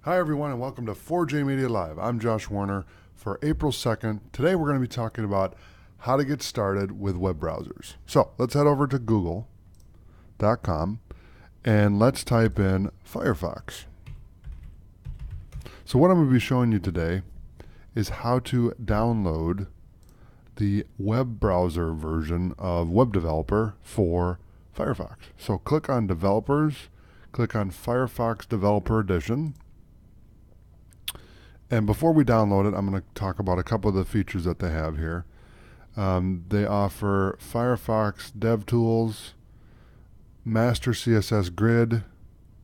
Hi everyone and welcome to 4J Media Live. I'm Josh Warner for April 2nd. Today we're going to be talking about how to get started with web browsers. So let's head over to google.com and let's type in Firefox. So what I'm going to be showing you today is how to download the web browser version of Web Developer for Firefox. So click on Developers, click on Firefox Developer Edition. And before we download it, I'm going to talk about a couple of the features that they have here. They offer Firefox DevTools, Master CSS Grid,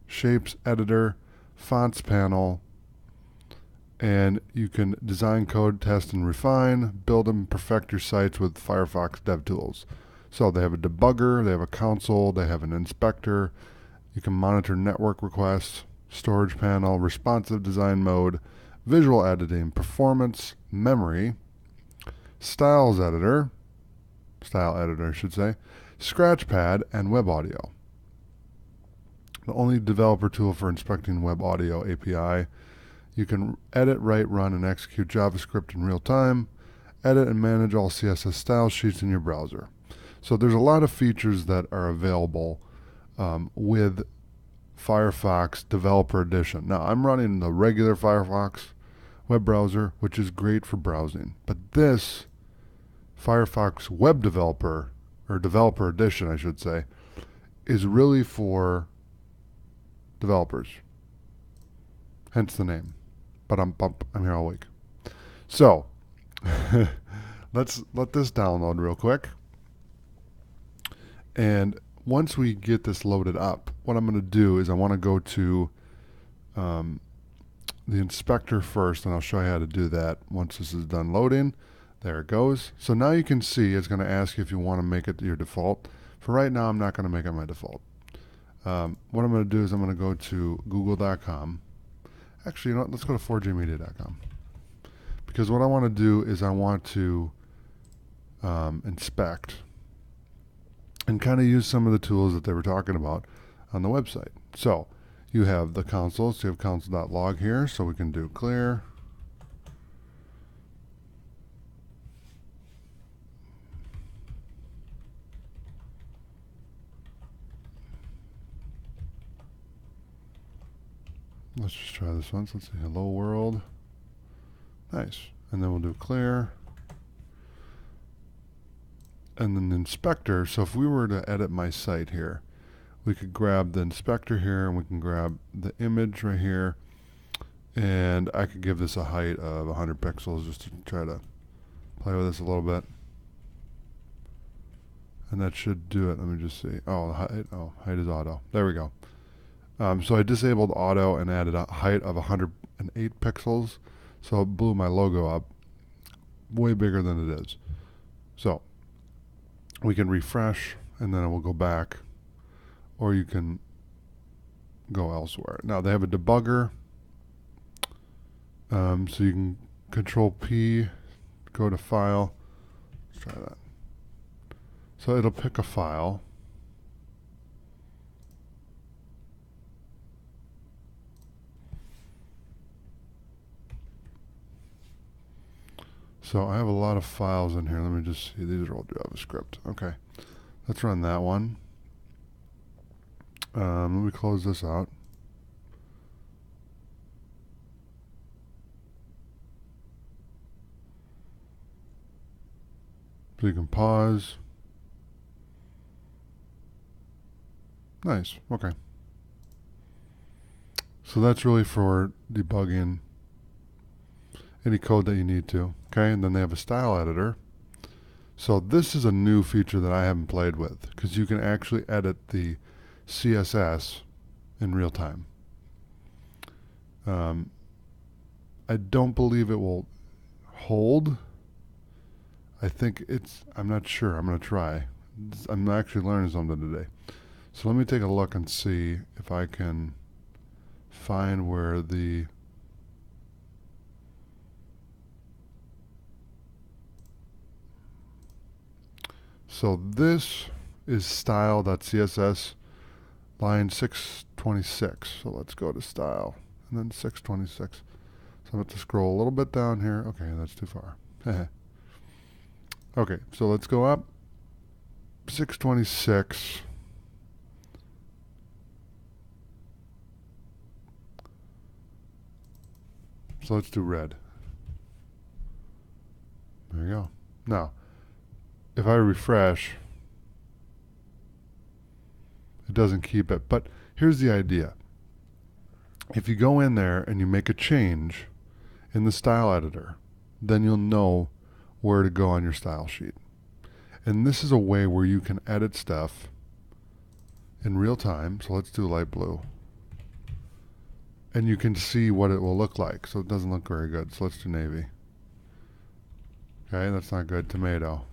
Shapes Editor, Fonts Panel, and you can design, code, test, and refine, build and perfect your sites with Firefox DevTools. So they have a debugger, they have a console, they have an inspector, you can monitor network requests, storage panel, responsive design mode, visual editing, performance, memory, style editor I should say, Scratchpad, and web audio. The only developer tool for inspecting web audio API. You can edit, write, run, and execute JavaScript in real time, edit and manage all CSS style sheets in your browser. So there's a lot of features that are available with Firefox Developer Edition. Now I'm running the regular Firefox web browser, which is great for browsing. But this Firefox Web Developer, or Developer Edition, I should say, is really for developers. Hence the name. But I'm here all week. So let's let this download real quick. And once we get this loaded up, what I'm going to do is I want to go to the inspector first, and I'll show you how to do that once this is done loading. There it goes. So now you can see it's going to ask you if you want to make it your default. For right now, I'm not going to make it my default. What I'm going to do is I'm going to go to google.com. Actually, you know what? Let's go to 4jmedia.com. Because what I want to do is I want to inspect and kind of use some of the tools that they were talking about on the website. So you have the console, so you have console.log here, so we can do clear. Let's just try this once. Let's see, hello world. Nice. And then we'll do clear. And then the inspector, so if we were to edit my site here, we could grab the inspector here and we can grab the image right here, and I could give this a height of 100 pixels just to try to play with this a little bit. And that should do it. Let me just see. Oh, height is auto. There we go. So I disabled auto and added a height of 108 pixels, so it blew my logo up way bigger than it is. So we can refresh and then it will go back, or you can go elsewhere. Now they have a debugger, so you can Control P, go to File. Let's try that. So it'll pick a file. So I have a lot of files in here. Let me just see. These are all JavaScript. Okay, let's run that one. Let me close this out. So you can pause. Nice. Okay. So that's really for debugging any code that you need to. Okay, and then they have a style editor. So this is a new feature that I haven't played with, because you can actually edit the CSS in real time. I don't believe it will hold. I think I'm not sure. I'm going to try. I'm actually learning something today. So let me take a look and see if I can find where the so this is style.css line 626. So let's go to style. And and then 626. So I'm going to scroll a little bit down here. Okay, that's too far. Okay, so let's go up. 626. So let's do red. There you go. Now, if I refresh, it doesn't keep it. But here's the idea. If you go in there and you make a change in the style editor, then you'll know where to go on your style sheet. And this is a way where you can edit stuff in real time. So let's do light blue. And you can see what it will look like. So it doesn't look very good. So let's do navy. Okay, that's not good. Tomato.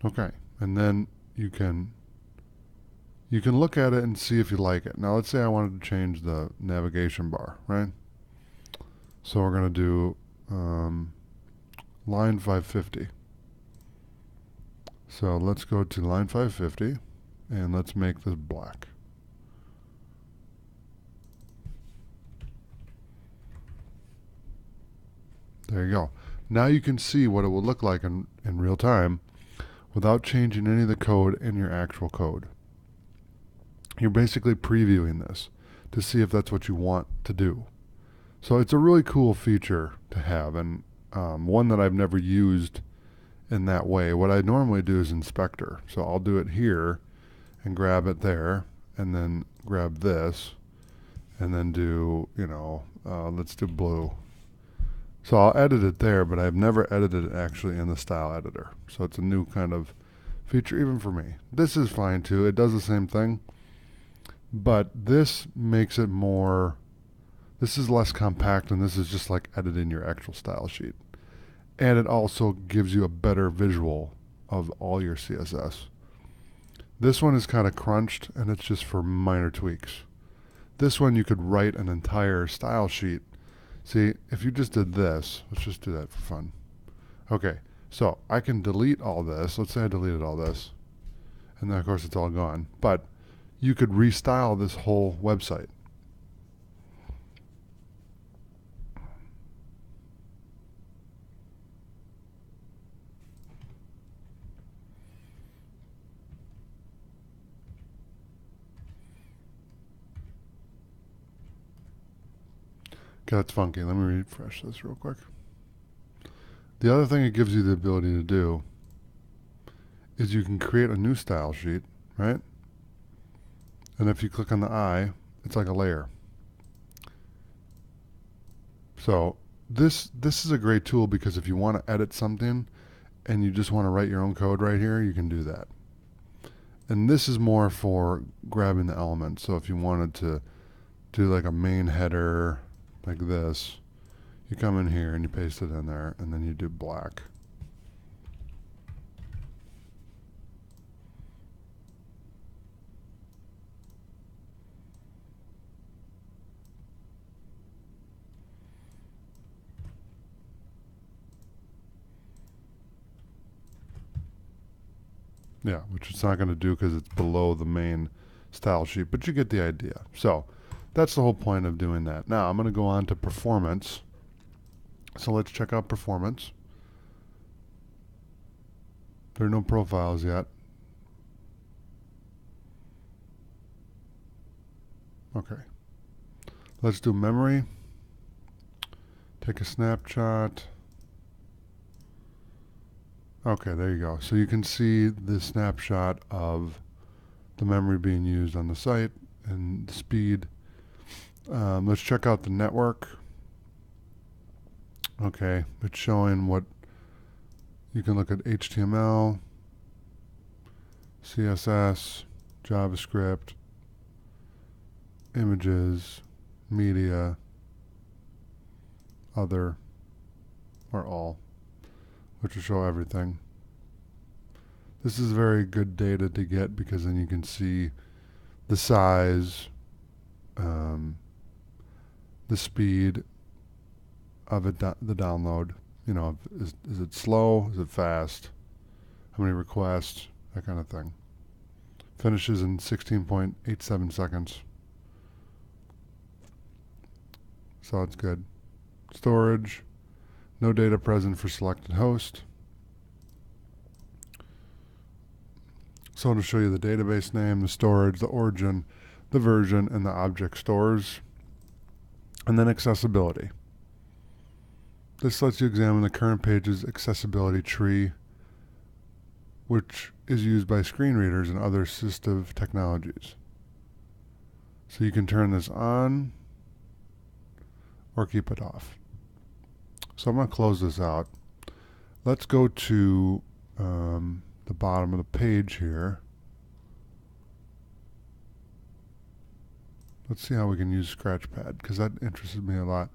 Okay, and then you can look at it and see if you like it. Now let's say I wanted to change the navigation bar, right? So we're going to do line 550. So let's go to line 550 and let's make this black. There you go. Now you can see what it will look like in real time without changing any of the code in your actual code. You're basically previewing this to see if that's what you want to do. So it's a really cool feature to have, and one that I've never used in that way. What I normally do is inspector. So I'll do it here and grab it there, and then grab this, and then do, let's do blue. So I'll edit it there, but I've never edited it actually in the style editor. So it's a new kind of feature even for me. This is fine too. It does the same thing, but this makes it more, this is less compact, and this is just like editing your actual style sheet. And it also gives you a better visual of all your CSS. This one is kind of crunched, and it's just for minor tweaks. This one you could write an entire style sheet. See, if you just did this, let's just do that for fun. Okay, so I can delete all this. Let's say I deleted all this, and then of course it's all gone. But you could restyle this whole website. Okay, that's funky. Let me refresh this real quick. The other thing it gives you the ability to do is you can create a new style sheet, right? And if you click on the eye, it's like a layer. So this is a great tool because if you want to edit something and you just want to write your own code right here, you can do that. And this is more for grabbing the elements. So if you wanted to do like a main header like this, you come in here and you paste it in there, and then you do black. Yeah, which it's not going to do because it's below the main style sheet, but you get the idea. So that's the whole point of doing that. Now I'm going to go on to performance. So let's check out performance. There are no profiles yet. Okay. Let's do memory. Take a snapshot. Okay, there you go. So you can see the snapshot of the memory being used on the site and the speed. Let's check out the network. Okay, it's showing what you can look at: HTML, CSS, JavaScript, images, media, other, or all, which will show everything. This is very good data to get because then you can see the size, the speed of it, the download. You know, is it slow? Is it fast? How many requests? That kind of thing. Finishes in 16.87 seconds. so it's good. Storage, no data present for selected host. So it'll show you the database name, the storage, the origin, the version, and the object stores. And then accessibility. This lets you examine the current page's accessibility tree, which is used by screen readers and other assistive technologies. So you can turn this on or keep it off. So I'm going to close this out. Let's go to the bottom of the page here. Let's see how we can use Scratchpad, because that interested me a lot.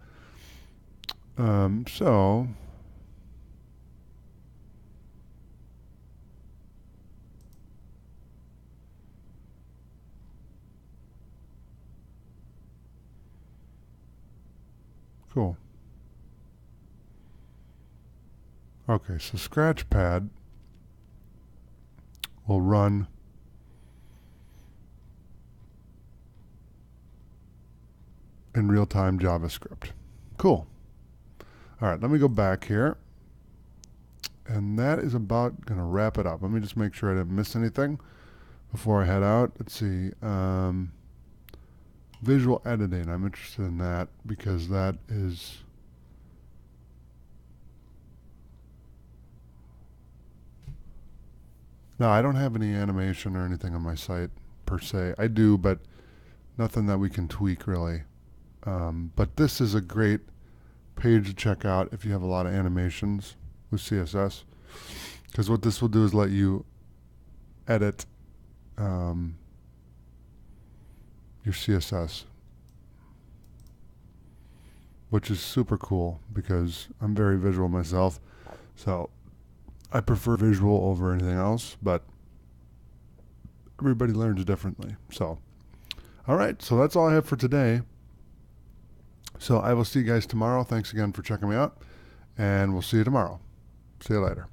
Cool. Okay, so Scratchpad will run in real-time JavaScript. Cool. All right, let me go back here. And that is about going to wrap it up. Let me just make sure I didn't miss anything before I head out. Let's see. Visual editing. I'm interested in that because that is... No, I don't have any animation or anything on my site per se. I do, but nothing that we can tweak really. But this is a great page to check out if you have a lot of animations with CSS, because what this will do is let you edit your CSS, which is super cool because I'm very visual myself, so I prefer visual over anything else, but everybody learns differently. So, all right, so that's all I have for today. So I will see you guys tomorrow. Thanks again for checking me out, and we'll see you tomorrow. See you later.